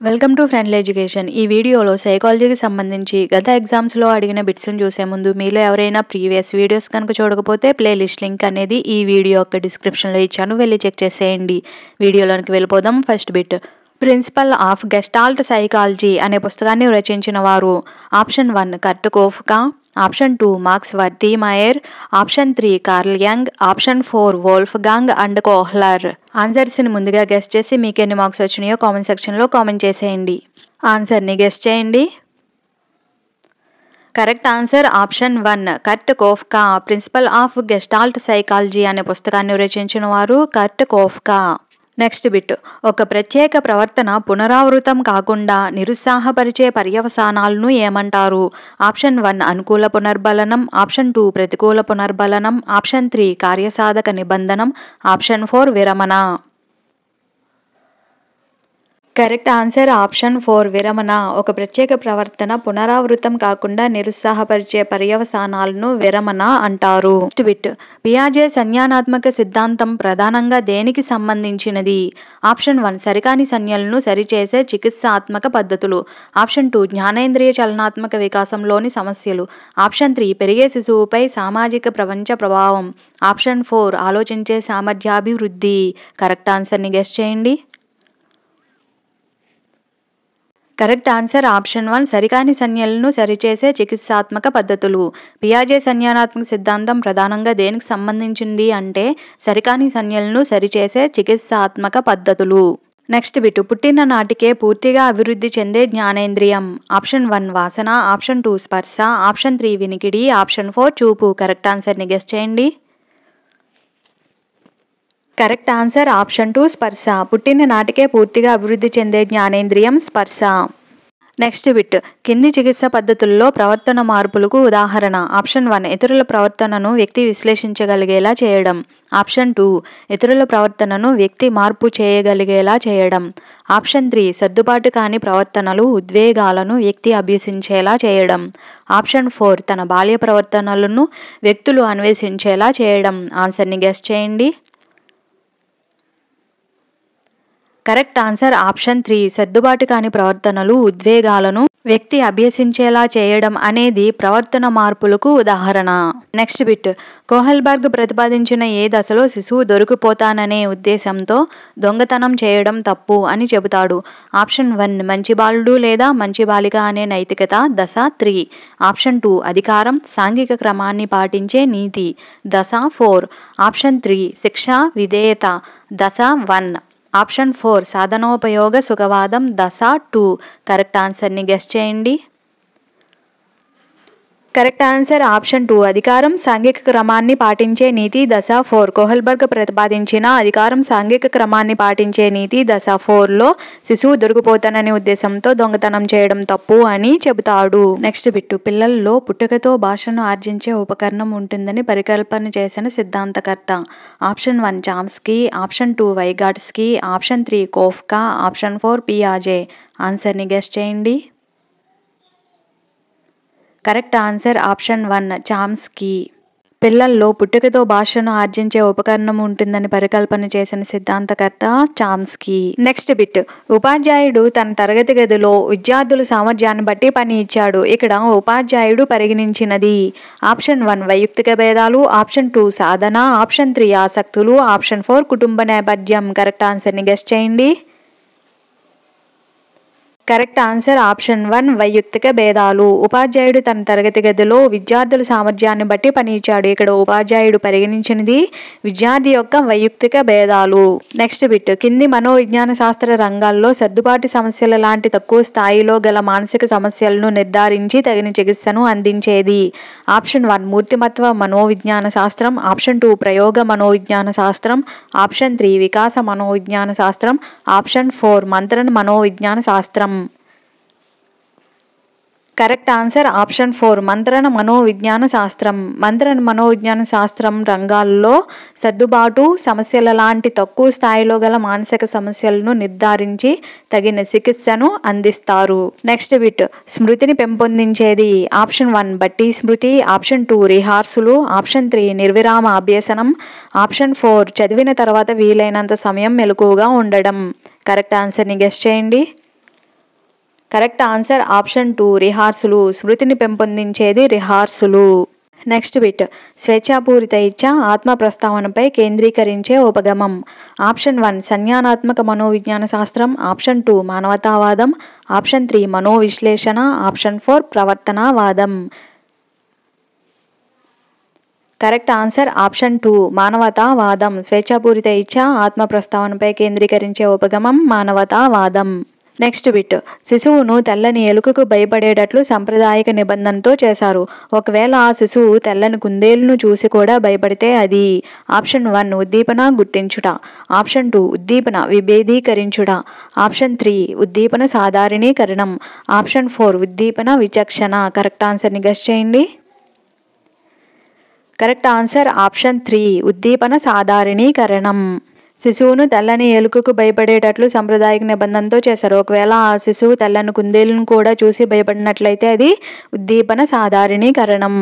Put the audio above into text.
Welcome to friendly education. ఈ వీడియోలో సైకాలజీకి సంబంధించి గత ఎగ్జామ్స్లో అడిగిన బిట్స్ని చూసే ముందు మీలో ఎవరైనా ప్రీవియస్ వీడియోస్ కనుక చూడకపోతే ప్లేలిస్ట్ లింక్ అనేది ఈ వీడియో యొక్క డిస్క్రిప్షన్లో ఇచ్చాను, వెళ్ళి చెక్ చేసేయండి. వీడియోలోనికి వెళ్ళిపోదాం. First bit, principle of gestalt psychology అనే పుస్తకాన్ని రచించిన వారు? Option 1 Kurt Koffka, option 2 Max Wertheimer, option 3 Carl Jung, option 4 Wolfgang and Kohler. ఆన్సర్స్ని ముందుగా గెస్ చేసి మీకు ఎన్ని మార్క్స్ వచ్చినాయో కామెంట్ సెక్షన్లో కామెంట్ చేసేయండి. ఆన్సర్ని గెస్ చేయండి. Correct answer option 1 Kurt Koffka. Principle of gestalt psychology అనే పుస్తకాన్ని రచించిన వారు కర్ట్ కోఫ్కా. నెక్స్ట్ బిట్, ఒక ప్రత్యేక ప్రవర్తన పునరావృతం కాకుండా నిరుత్సాహపరిచే పర్యవసానాలను ఏమంటారు? ఆప్షన్ 1 అనుకూల పునర్బలనం, ఆప్షన్ 2 ప్రతికూల పునర్బలనం, ఆప్షన్ 3 కార్యసాధక నిబంధనం, ఆప్షన్ 4 విరమణ. కరెక్ట్ ఆన్సర్ ఆప్షన్ 4 విరమణ. ఒక ప్రత్యేక ప్రవర్తన పునరావృతం కాకుండా నిరుత్సాహపరిచే పర్యవసానాలను విరమణ అంటారు. నెక్స్ట్ బిట్, పియాజే సంజ్ఞానాత్మక సిద్ధాంతం ప్రధానంగా దేనికి సంబంధించినది? ఆప్షన్ 1 సరికాని సంజ్ఞలను సరిచేసే చికిత్సాత్మక పద్ధతులు, ఆప్షన్ 2 జ్ఞానేంద్రియ చలనాత్మక వికాసంలోని సమస్యలు, ఆప్షన్ 3 పెరిగే శిశువుపై సామాజిక ప్రపంచ ప్రభావం, ఆప్షన్ 4 ఆలోచించే సామర్థ్యాభివృద్ధి. కరెక్ట్ ఆన్సర్ని గెస్ చేయండి. కరెక్ట్ ఆన్సర్ ఆప్షన్ 1 సరికాని సంజ్ఞలను సరిచేసే చికిత్సాత్మక పద్ధతులు. పియాజే సంజ్ఞానాత్మక సిద్ధాంతం ప్రధానంగా దేనికి సంబంధించింది అంటే సరికాని సంజ్ఞలను సరిచేసే చికిత్సాత్మక పద్ధతులు. నెక్స్ట్ బిట్, పుట్టిన నాటికే పూర్తిగా అభివృద్ధి చెందే జ్ఞానేంద్రియం? ఆప్షన్ 1 వాసన, ఆప్షన్ 2 స్పర్శ, ఆప్షన్ 3 వినికిడి, ఆప్షన్ 4 చూపు. కరెక్ట్ ఆన్సర్ని గెస్ చేయండి. కరెక్ట్ ఆన్సర్ ఆప్షన్ 2 స్పర్శ. పుట్టిన నాటికే పూర్తిగా అభివృద్ధి చెందే జ్ఞానేంద్రియం స్పర్శ. నెక్స్ట్ బిట్, కింది చికిత్స పద్ధతుల్లో ప్రవర్తన మార్పులకు ఉదాహరణ? ఆప్షన్ 1 ఇతరుల ప్రవర్తనను వ్యక్తి విశ్లేషించగలిగేలా చేయడం, ఆప్షన్ 2 ఇతరుల ప్రవర్తనను వ్యక్తి మార్పు చేయగలిగేలా చేయడం, ఆప్షన్ 3 సర్దుబాటు కాని ప్రవర్తనలు ఉద్వేగాలను వ్యక్తి అభ్యసించేలా చేయడం, ఆప్షన్ 4 తన బాల్య ప్రవర్తనలను వ్యక్తులు అన్వేషించేలా చేయడం. ఆన్సర్ని గెస్ చేయండి. కరెక్ట్ ఆన్సర్ ఆప్షన్ 3 సర్దుబాటు కాని ప్రవర్తనలు ఉద్వేగాలను వ్యక్తి అభ్యసించేలా చేయడం అనేది ప్రవర్తన మార్పులకు ఉదాహరణ. నెక్స్ట్ బిట్, కోహెల్బర్గ్ ప్రతిపాదించిన ఏ దశలో శిశువు దొరికిపోతాననే ఉద్దేశంతో దొంగతనం చేయడం తప్పు అని చెబుతాడు? ఆప్షన్ 1 మంచి బాలుడు లేదా మంచి బాలిక అనే నైతికత దశ 3, ఆప్షన్ 2 అధికారం సాంఘిక క్రమాన్ని పాటించే నీతి దశ 4, ఆప్షన్ 3 శిక్ష విధేయత దశ 1, ఆప్షన్ 4 సాధనోపయోగ సుఖవాదం దశ 2. కరెక్ట్ ఆన్సర్ని గెస్ చేయండి. కరెక్ట్ ఆన్సర్ ఆప్షన్ 2 అధికారం సాంఘిక క్రమాన్ని పాటించే నీతి దశ 4. కోహెల్బర్గ్ ప్రతిపాదించిన అధికారం సాంఘిక క్రమాన్ని పాటించే నీతి దశ 4లో శిశువు దొరికిపోతాననే ఉద్దేశంతో దొంగతనం చేయడం తప్పు అని చెబుతాడు. నెక్స్ట్ బిట్టు, పిల్లల్లో పుట్టుకతో భాషను ఆర్జించే ఉపకరణం ఉంటుందని పరికల్పన చేసిన సిద్ధాంతకర్త? Option 1 Chomsky, option 2 Vygotsky, option 3 Koffka, option 4 పియాజే. ఆన్సర్ని గెస్ చేయండి. Correct answer option 1 Chomsky. పిల్లల్లో పుట్టుకతో భాషను ఆర్జించే ఉపకరణం ఉంటుందని పరికల్పన చేసిన సిద్ధాంతకర్త చామ్స్కీ. నెక్స్ట్ బిట్, ఉపాధ్యాయుడు తన తరగతి గదిలో విద్యార్థుల సామర్థ్యాన్ని బట్టి పని ఇచ్చాడు. ఇక్కడ ఉపాధ్యాయుడు పరిగణించినది? ఆప్షన్ 1 వైయక్తిక భేదాలు, ఆప్షన్ 2 సాధన, ఆప్షన్ 3 ఆసక్తులు, ఆప్షన్ 4 కుటుంబ నేపథ్యం. కరెక్ట్ ఆన్సర్ని గెస్ చేయండి. కరెక్ట్ ఆన్సర్ ఆప్షన్ 1 వైయక్తిక భేదాలు. ఉపాధ్యాయుడు తన తరగతి గదిలో విద్యార్థుల సామర్థ్యాన్ని బట్టి పని ఇచ్చాడు. ఇక్కడ ఉపాధ్యాయుడు పరిగణించినది విద్యార్థి యొక్క వైయక్తిక భేదాలు. నెక్స్ట్ బిట్, కింది మనోవిజ్ఞాన శాస్త్ర రంగాల్లో సర్దుబాటు సమస్యల లాంటి తక్కువ స్థాయిలో గల మానసిక సమస్యలను నిర్ధారించి తగిన చికిత్సను అందించేది? ఆప్షన్ 1 మూర్తిమత్వ మనోవిజ్ఞాన శాస్త్రం, ఆప్షన్ 2 ప్రయోగ మనోవిజ్ఞాన శాస్త్రం, ఆప్షన్ 3 వికాస మనోవిజ్ఞాన శాస్త్రం, ఆప్షన్ 4 మంత్రణ మనోవిజ్ఞాన శాస్త్రం. కరెక్ట్ ఆన్సర్ ఆప్షన్ 4 మంత్రణ మనోవిజ్ఞాన శాస్త్రం. మంత్రణ మనోవిజ్ఞాన శాస్త్రం రంగాల్లో సర్దుబాటు సమస్యల లాంటి తక్కువ స్థాయిలో గల మానసిక సమస్యలను నిర్ధారించి తగిన చికిత్సను అందిస్తారు. నెక్స్ట్ బిట్, స్మృతిని పెంపొందించేది? ఆప్షన్ 1 బట్టి స్మృతి, ఆప్షన్ 2 రిహార్సులు, ఆప్షన్ 3 నిర్విరామ అభ్యసనం, ఆప్షన్ 4 చదివిన తర్వాత వీలైనంత సమయం మెలకువగా ఉండడం. కరెక్ట్ ఆన్సర్ని గెస్ చేయండి. కరెక్ట్ ఆన్సర్ ఆప్షన్ 2 రిహార్సులు. స్మృతిని పెంపొందించేది రిహార్సులు. నెక్స్ట్ బిట్ స్వేచ్ఛాపూరిత ఇచ్ఛ ఆత్మ ప్రస్తావనపై కేంద్రీకరించే ఉపగమం. ఆప్షన్ 1 సంజ్ఞానాత్మక మనోవిజ్ఞాన శాస్త్రం, ఆప్షన్ 2 మానవతావాదం, ఆప్షన్ 3 మనోవిశ్లేషణ, ఆప్షన్ 4 ప్రవర్తనావాదం. కరెక్ట్ ఆన్సర్ ఆప్షన్ 2 మానవతావాదం. స్వేచ్ఛాపూరిత ఇచ్ఛ ఆత్మ ప్రస్తావనపై కేంద్రీకరించే ఉపగమం మానవతావాదం. నెక్స్ట్ బిట్ శిశువును తెల్లని ఎలుకకు భయపడేటట్లు సాంప్రదాయిక నిబంధనతో చేశారు. ఒకవేళ ఆ శిశువు తెల్లని కుందేలును చూసి కూడా భయపడితే అది ఆప్షన్ 1 ఉద్దీపన గుర్తించుట, ఆప్షన్ 2 ఉద్దీపన విభేదీకరించుట, ఆప్షన్ 3 ఉద్దీపన సాధారణీకరణం, ఆప్షన్ 4 ఉద్దీపన విచక్షణ. కరెక్ట్ ఆన్సర్ని గెస్ చేయండి. కరెక్ట్ ఆన్సర్ ఆప్షన్ 3 ఉద్దీపన సాధారణీకరణం. శిశువును తెల్లని ఎలుకకు భయపడేటట్లు సాంప్రదాయిక నిబంధనతో చేశారు. ఒకవేళ ఆ శిశువు తెల్లని కుందేలును కూడా చూసి భయపడినట్లయితే అది ఉద్దీపన సాధారణీకరణం.